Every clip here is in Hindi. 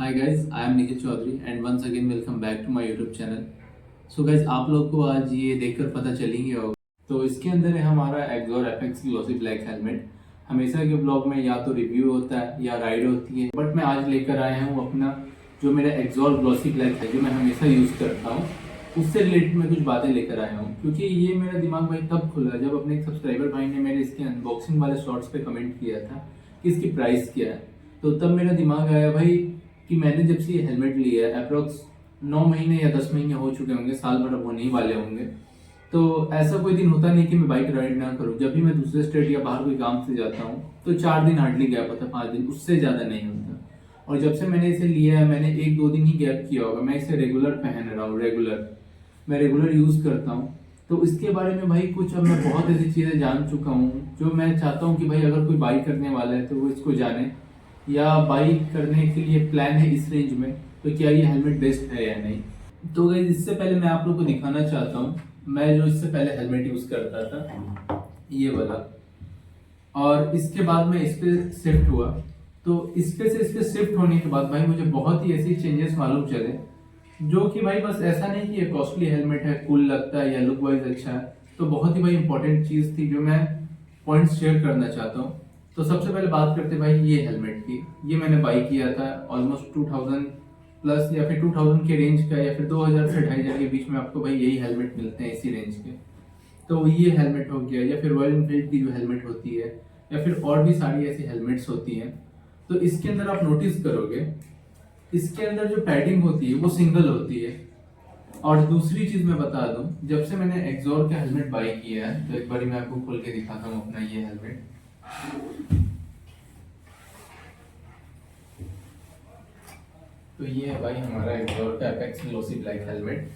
Hi guys, I am Nikhil Chaudhary and once again welcome back to my YouTube channel. So guys, आप लोग को आज ये देखकर पता चल ही गया होगा। तो इसके अंदर है हमारा XOR apex glossy black helmet. हमेशा के ब्लॉग में या तो रिव्यू होता है या राइड होती है, बट मैं आज लेकर आया हूँ अपना जो मेरा एक्सॉर ग्लॉसी ब्लैक है, जो मैं हमेशा यूज़ करता हूँ, उससे रिलेटेड मैं कुछ बातें लेकर आया हूँ। क्योंकि ये मेरा दिमाग भाई तब खुला जब अपने एक सब्सक्राइबर भाई ने मेरे इसके अनबॉक्सिंग वाले शॉर्ट्स पे कमेंट किया था कि इसकी प्राइस क्या है। तो तब मेरा दिमाग आया भाई कि मैंने जब से ये हेलमेट लिया है अप्रोक्स 9 महीने या 10 महीने हो चुके होंगे, साल भर अब होने ही वाले होंगे। तो ऐसा कोई दिन होता नहीं कि मैं बाइक राइड ना करूं। जब भी मैं दूसरे स्टेट या बाहर कोई काम से जाता हूं तो 4 दिन हार्डली गैप होता है, 5 दिन, उससे ज़्यादा नहीं होता। और जब से मैंने इसे लिया है मैंने 1-2 दिन ही गैप किया होगा। मैं इसे रेगुलर पहन रहा हूँ, मैं रेगुलर यूज़ करता हूँ। तो इसके बारे में भाई कुछ अब मैं बहुत ऐसी चीज़ें जान चुका हूँ जो मैं चाहता हूँ कि भाई अगर कोई बाइक करने वाला है तो वो इसको जाने, या बाइक करने के लिए प्लान है इस रेंज में, तो क्या ये हेलमेट बेस्ट है या नहीं। तो गाइस, इससे पहले मैं आप लोग को दिखाना चाहता हूँ मैं जो इससे पहले हेलमेट यूज करता था, ये वाला, और इसके बाद मैं इस पे शिफ्ट हुआ। तो इस पे से इस पे शिफ्ट होने के बाद भाई मुझे बहुत ही ऐसी चेंजेस मालूम चले, जो कि भाई बस ऐसा नहीं कि ये कॉस्टली हेलमेट है, कूल लगता है या लुक वाइज अच्छा है। तो बहुत ही भाई इंपॉर्टेंट चीज थी जो मैं पॉइंट्स शेयर करना चाहता हूँ। तो सबसे पहले बात करते भाई ये हेलमेट की। ये मैंने बाई किया था ऑलमोस्ट 2000 प्लस या फिर 2000 के रेंज का, या फिर 2000 से 2500 के बीच में आपको भाई यही हेलमेट मिलते हैं इसी रेंज के। तो ये हेलमेट हो गया, या फिर रॉयल एनफील्ड की जो हेलमेट होती है, या फिर और भी सारी ऐसी हेलमेट्स होती हैं। तो इसके अंदर आप नोटिस करोगे इसके अंदर जो पैडिंग होती है वो सिंगल होती है। और दूसरी चीज मैं बता दूं, जब से मैंने एक्सॉर का हेलमेट बाई किया है, तो एक बार मैं आपको खोल के दिखाता हूँ अपना ये हेलमेट। तो ये है भाई हमारा एक्सॉर का एपेक्स ग्लॉसी ब्लैक हेलमेट।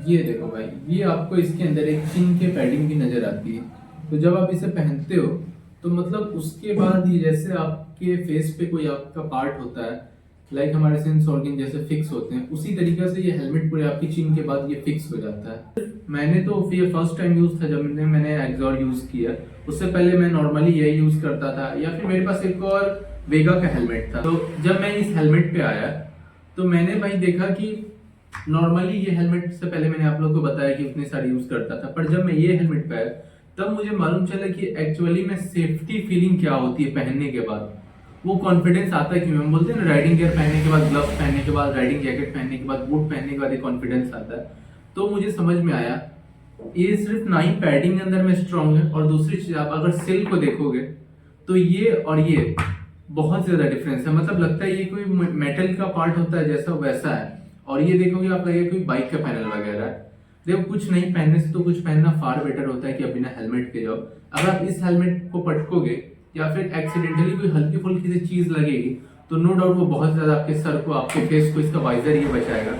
ये देखो भाई, ये आपको इसके अंदर एक चिन के पैडिंग की नजर आती है। तो जब आप इसे पहनते हो तो मतलब उसके बाद ये जैसे आपके फेस पे कोई आपका पार्ट होता है, लाइक हमारे सेंस ऑर्गन जैसे फिक्स होते हैं, उसी तरीके से ये हेलमेट पूरे आपकी चिन के बाद ये फिक्स हो जाता है। मैंने तो ये फर्स्ट टाइम यूज था जब मैंने एक्सॉर यूज किया। उससे पहले मैं नॉर्मली यही यूज करता था, या फिर मेरे पास एक और वेगा का हेलमेट था। तो जब मैं इस हेलमेट पे आया तो मैंने भाई देखा कि नॉर्मली ये हेलमेट से पहले मैंने आप लोग को बताया कि उतने सारे यूज करता था, पर जब मैं ये हेलमेट पे आया तब मुझे मालूम चला कि एक्चुअली में सेफ्टी फीलिंग क्या होती है पहनने के बाद। वो कॉन्फिडेंस आता है कि हम बोलते हैं ना, राइडिंग गियर पहनने के बाद, ग्लव्स पहनने के बाद, राइडिंग जैकेट पहनने के बाद, बूट पहनने के बाद एक कॉन्फिडेंस आता है। तो मुझे समझ में आया ये सिर्फ ना ही पैडिंग अंदर में स्ट्रांग है, और दूसरी चीज आप अगर सिल को देखोगे तो ये और ये बहुत ज्यादा डिफरेंस है। मतलब लगता है ये कोई मेटल का पार्ट होता है जैसा वैसा है। और ये देखोगे आप लगेगा कोई बाइक का पैनल वगैरह है। देखो, कुछ नहीं पहनने से तो कुछ पहनना फार बेटर होता है कि आप बिना हेलमेट के जाओ। अगर आप इस हेलमेट को पटकोगे या फिर एक्सीडेंटली कोई हल्की फुल्की सी चीज लगेगी तो नो डाउट वो बहुत ज्यादा आपके सर को, आपके फेस को, इसका वाइजर ये बचाएगा।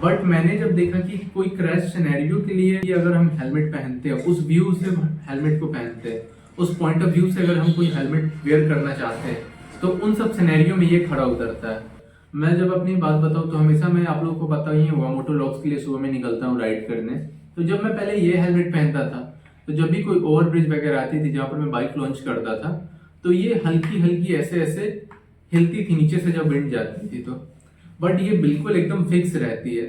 बट मैंने जब देखा कि कोई क्रैश सिनेरियो के लिए कि अगर हम हेलमेट पहनते हैं, उस व्यू से हेलमेट को पहनते हैं, उस पॉइंट ऑफ व्यू से अगर हम कोई हेलमेट वेयर करना चाहते हैं, तो उन सब सिनेरियो में ये खड़ा उतरता है। मैं जब अपनी बात बताऊं तो हमेशा मैं आप लोगों को पता ही हुआ, मोटो लॉग्स के लिए सुबह में निकलता हूँ राइड करने। तो जब मैं पहले ये हेलमेट पहनता था तो जब भी कोई ओवर ब्रिज वगैरह आती थी जहाँ पर मैं बाइक लॉन्च करता था, तो ये हल्की हल्की ऐसे ऐसे हिलती थी नीचे से जब विंड जाती थी तो। बट ये बिल्कुल एकदम फिक्स रहती है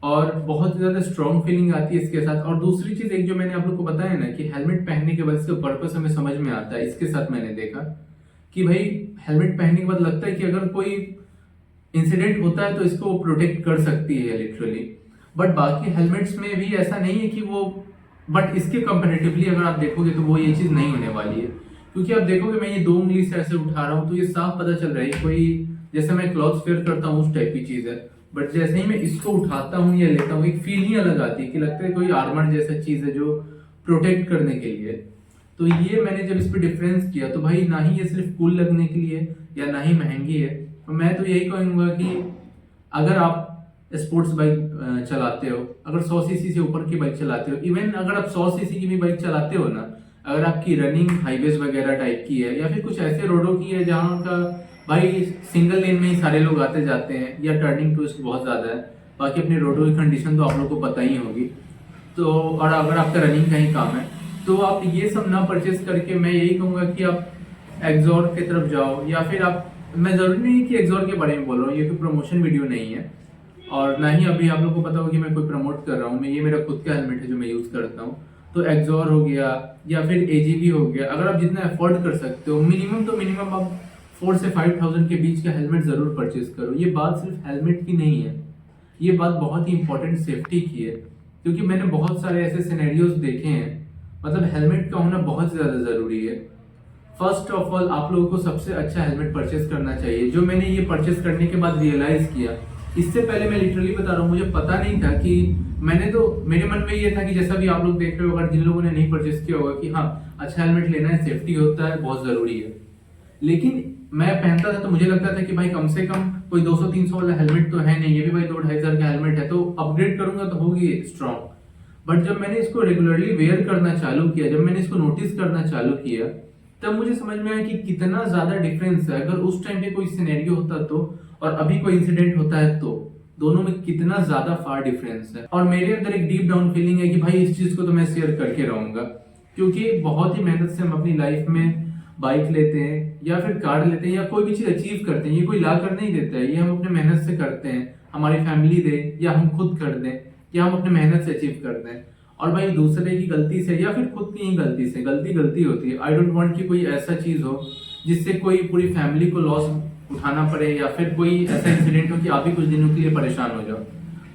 और बहुत ज्यादा स्ट्रॉन्ग फीलिंग आती है इसके साथ। और दूसरी चीज एक जो मैंने आप लोग को बताया ना कि हेलमेट पहनने के बाद इसका पर्पस हमें समझ में आता है, इसके साथ मैंने देखा कि भाई हेलमेट पहनने के बाद लगता है कि अगर कोई इंसिडेंट होता है तो इसको प्रोटेक्ट कर सकती है लिटरली। बट बाकी हेलमेट्स में भी ऐसा नहीं है कि वो, बट इसके कंपैरेटिवली अगर आप देखोगे तो वो ये चीज नहीं होने वाली है। क्योंकि आप देखोगे मैं ये 2 उंगली से ऐसे उठा रहा हूँ तो ये साफ पता चल रहा है कोई, जैसे मैं क्लॉथ्स वेयर करता हूँ उस टाइप की चीज है। बट जैसे ही मैं इसको उठाता हूँ या लेता हूँ, एक फील ही अलग आती है कि लगता है कोई आर्मर जैसा चीज है जो प्रोटेक्ट करने के लिए। तो ये मैंने जब इस पे डिफरेंस किया तो भाई ना ही ये सिर्फ कूल लगने के लिए या ना ही महंगी है। तो मैं तो यही कहूंगा कि अगर आप स्पोर्ट्स बाइक चलाते हो, अगर 100 सीसी से ऊपर की बाइक चलाते हो, इवन अगर आप 100 सीसी की भी बाइक चलाते हो ना, अगर आपकी रनिंग हाईवेज वगैरह टाइप की है या फिर कुछ ऐसे रोडों की है जहाँ का भाई सिंगल लेन में ही सारे लोग आते जाते हैं या टर्निंग ट्विस्ट बहुत ज्यादा है, बाकी अपनी रोडों की कंडीशन तो आप लोगों को पता ही होगी। तो और अगर आपका रनिंग का ही काम है तो आप ये सब ना परचेस करके मैं यही कहूंगा कि आप एक्सॉर की तरफ जाओ, या फिर आप मैं जरूरी नहीं कि एक्सॉर के बारे में बोल रहा हूँ, ये कोई प्रमोशन वीडियो नहीं है और ना ही अभी आप लोग को पता होगा कि मैं कोई प्रमोट कर रहा हूँ। मैं ये मेरा खुद का हेलमेट है जो मैं यूज करता हूँ। तो एक्सॉर हो गया या फिर एजीबी हो गया, अगर आप जितना अफोर्ड कर सकते हो मिनिमम तो मिनिमम आप 4 से 5,000 के बीच का हेलमेट जरूर परचेज करो। ये बात सिर्फ हेलमेट की नहीं है, ये बात बहुत ही इंपॉर्टेंट सेफ्टी की है, क्योंकि मैंने बहुत सारे ऐसे सिनेरियोज देखे हैं। मतलब हेलमेट का होना बहुत ज्यादा जरूरी है। फर्स्ट ऑफ ऑल आप लोगों को सबसे अच्छा हेलमेट परचेस करना चाहिए, जो मैंने ये परचेस करने के बाद रियलाइज किया। इससे पहले मैं लिटरली बता रहा हूँ, मुझे पता नहीं था कि मेरे मन में ये था कि जैसा भी आप लोग देख रहे हो, अगर जिन लोगों ने नहीं परचेस किया होगा कि हाँ अच्छा हेलमेट लेना है, सेफ्टी होता है, बहुत जरूरी है। लेकिन मैं पहनता था तो मुझे लगता था कि भाई कम से कम कोई 200-300 वाला हेलमेट तो है नहीं, ये भी भाई 2-2,500 का हेलमेट है तो अपग्रेड करूंगा तो होगी स्ट्रॉन्ग। बट जब मैंने इसको रेगुलरली वेयर करना चालू किया, जब मैंने इसको नोटिस करना चालू किया, तब मुझे समझ में आया कि कितना ज्यादा डिफरेंस है। अगर उस टाइम पे कोई सिनेरियो होता तो और अभी कोई इंसिडेंट होता है तो दोनों में कितना ज्यादा फार डिफरेंस है। और मेरे अंदर एक डीप डाउन फीलिंग है कि भाई इस चीज को तो मैं शेयर करके रहूंगा, क्योंकि बहुत ही मेहनत से हम अपनी लाइफ में बाइक लेते हैं या फिर कार लेते हैं या कोई भी चीज अचीव करते हैं। ये कोई ला कर नहीं देता है, ये हम अपने मेहनत से करते हैं, हमारी फैमिली दे या हम खुद कर दें या हम अपने मेहनत से अचीव करते हैं। और भाई दूसरे की गलती से या फिर खुद की ही गलती से, गलती होती है। आई डोंट वांट कि कोई ऐसा चीज हो जिससे कोई पूरी फैमिली को लॉस उठाना पड़े या फिर कोई ऐसा इंसिडेंट हो कि आप ही कुछ दिनों के लिए परेशान हो जाओ।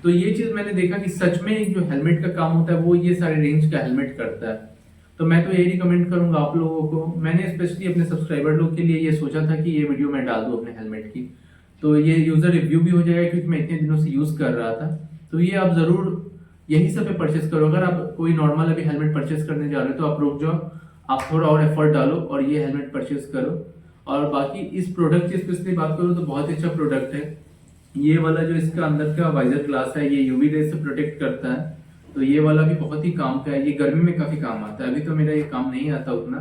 तो ये चीज मैंने देखा कि सच में जो हेलमेट का काम होता है वो ये सारे रेंज का हेलमेट करता है। तो मैं तो यही रिकमेंड करूंगा आप लोगों को। मैंने स्पेशली अपने सब्सक्राइबर लोग के लिए ये सोचा था कि ये वीडियो मैं डाल दूं अपने हेलमेट की, तो ये यूजर रिव्यू भी हो जाएगा, क्योंकि मैं इतने दिनों से यूज कर रहा था। तो ये आप जरूर यही सब पे परचेस करो। अगर आप कोई नॉर्मल अभी हेलमेट परचेस करने जा रहे हो तो आप रुक जाओ, आप थोड़ा और एफर्ट डालो और ये हेलमेट परचेस करो। और बाकी इस प्रोडक्ट की स्पेशली बात करूँ तो बहुत ही अच्छा प्रोडक्ट है। ये वाला जो इसका अंदर का वाइजर ग्लास है, ये यूवी रे से प्रोटेक्ट करता है, तो ये वाला भी बहुत ही काम का है। ये गर्मी में काफी काम आता है। अभी तो मेरा ये काम नहीं आता उतना,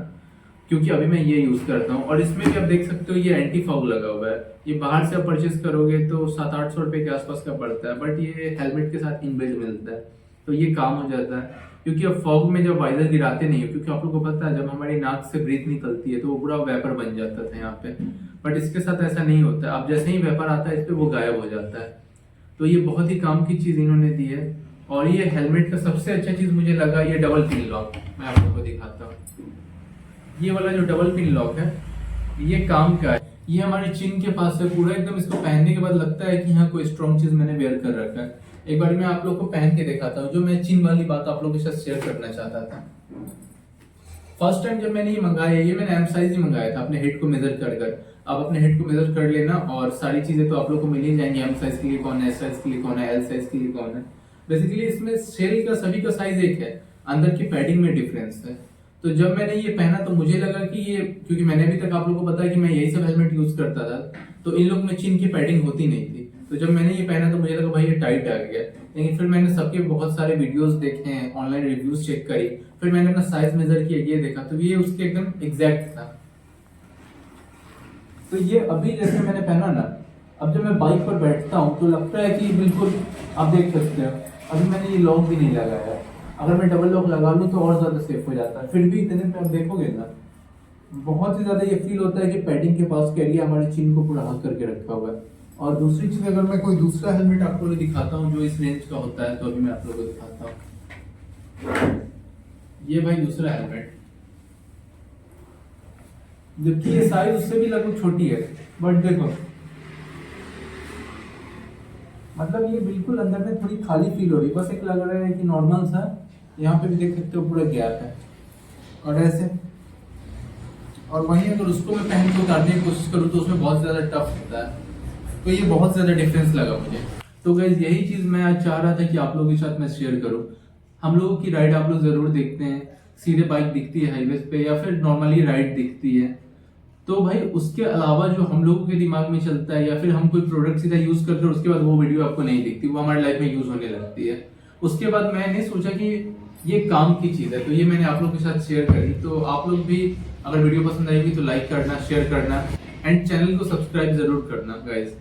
क्योंकि अभी मैं ये यूज करता हूँ। और इसमें भी आप देख सकते हो ये एंटी फॉग लगा हुआ है। ये बाहर से आप परचेस करोगे तो 700-800 रुपए के आसपास का पड़ता है, बट ये हेलमेट के साथ इनबिल्ट मिलता है, तो ये काम हो जाता है। क्योंकि अब फॉग में जब वाइजर गिराते नहीं हो, क्योंकि आप लोगों को पता है जब हमारी नाक से ब्रीथ निकलती है तो वो पूरा वेपर बन जाता था यहाँ पे, बट इसके साथ ऐसा नहीं होता है। अब जैसे ही वेपर आता है इस पे वो गायब हो जाता है। तो ये बहुत ही काम की चीज इन्होंने दी है। और ये हेलमेट का सबसे अच्छा चीज मुझे लगा ये डबल पिन लॉक। मैं आप लोगों को दिखाता हूँ। ये वाला जो डबल पिन लॉक है ये काम का है। ये हमारे चिन के पास है पूरा एकदम। इसको पहनने के बाद लगता है कि यहाँ कोई स्ट्रॉन्ग चीज मैंने वेयर कर रखा है। एक बार मैं आप लोग को पहन के दिखाता हूँ, जो मैं चिन वाली बात आप लोगों के साथ शेयर करना चाहता था। फर्स्ट टाइम जब मैंने ये मंगाया, ये मैंने एम साइज ही मंगाया था अपने हेड को मेजर कर। आप अपने हेड को मेजर कर लेना और सारी चीजें तो आप लोग को मिल ही जाएंगी। एम साइज के लिए कौन है, एस साइज के लिए कौन है, एल साइज के लिए कौन है। बेसिकली इसमें शेल का सभी का साइज एक है, अंदर की पैडिंग में डिफरेंस है। तो जब मैंने ये पहना तो मुझे लगा कि ये, क्योंकि मैंने अभी तक आप लोगों को पता है कि मैं यही सब हेलमेट यूज करता था, तो इन लोग में चिन की पैडिंग होती नहीं थी। तो जब मैंने ये पहना तो मुझे लगा भाई ये टाइट आ गया। लेकिन फिर मैंने सबके बहुत सारे वीडियोस देखे हैं, ऑनलाइन रिव्यूज चेक करी, फिर मैंने अपना साइज मेजर किया, ये देखा तो ये उसके एकदम एग्जैक्ट था। तो ये अभी जैसे मैंने पहना ना, अब जब मैं बाइक पर बैठता हूँ तो लगता है कि बिल्कुल आप देख सकते हो अभी मैंने ये लॉक भी नहीं लगाया। अगर मैं डबल लॉक लगा लूँ तो और ज्यादा सेफ हो जाता है। फिर भी इतने पे आप देखोगे ना बहुत ही ज्यादा ये फील होता है कि पैडिंग के पास का एरिया हमारे चिन को पूरा हक करके रखा हुआ है। और दूसरी चीज, अगर मैं कोई दूसरा हेलमेट आपको दिखाता हूँ जो इस रेंज का होता है, तो अभी मैं आप लोगों को दिखाता हूँ। ये भाई दूसरा हेलमेट, जबकि ये साइज उससे भी लगभग छोटी है, बट देखो मतलब ये बिल्कुल अंदर में थोड़ी खाली फील हो रही है। बस एक लग रहा है कि नॉर्मल सा, यहाँ पे भी देख सकते हो पूरा गैप है और ऐसे। और वहीं अगर उसको मैं पहन के उतारने की कोशिश करूँ तो उसमें बहुत ज्यादा टफ होता है। तो ये बहुत ज्यादा डिफरेंस लगा मुझे। तो गाइस यही चीज मैं आज चाह रहा था कि आप लोगों के साथ मैं शेयर करूं। हम लोगों की राइड आप लोग जरूर देखते हैं, सीधे बाइक दिखती है हाईवे पे या फिर नॉर्मली राइड दिखती है। तो भाई उसके अलावा जो हम लोगों के दिमाग में चलता है या फिर हम कोई प्रोडक्ट सीधा यूज करते हैं उसके बाद वो वीडियो आपको नहीं दिखती, वो हमारे लाइफ में यूज होने लगती है। उसके बाद मैंने सोचा कि ये काम की चीज है, तो ये मैंने आप लोगों के साथ शेयर करी। तो आप लोग भी अगर वीडियो पसंद आएगी तो लाइक करना, शेयर करना एंड चैनल को सब्सक्राइब जरूर करना गाइस।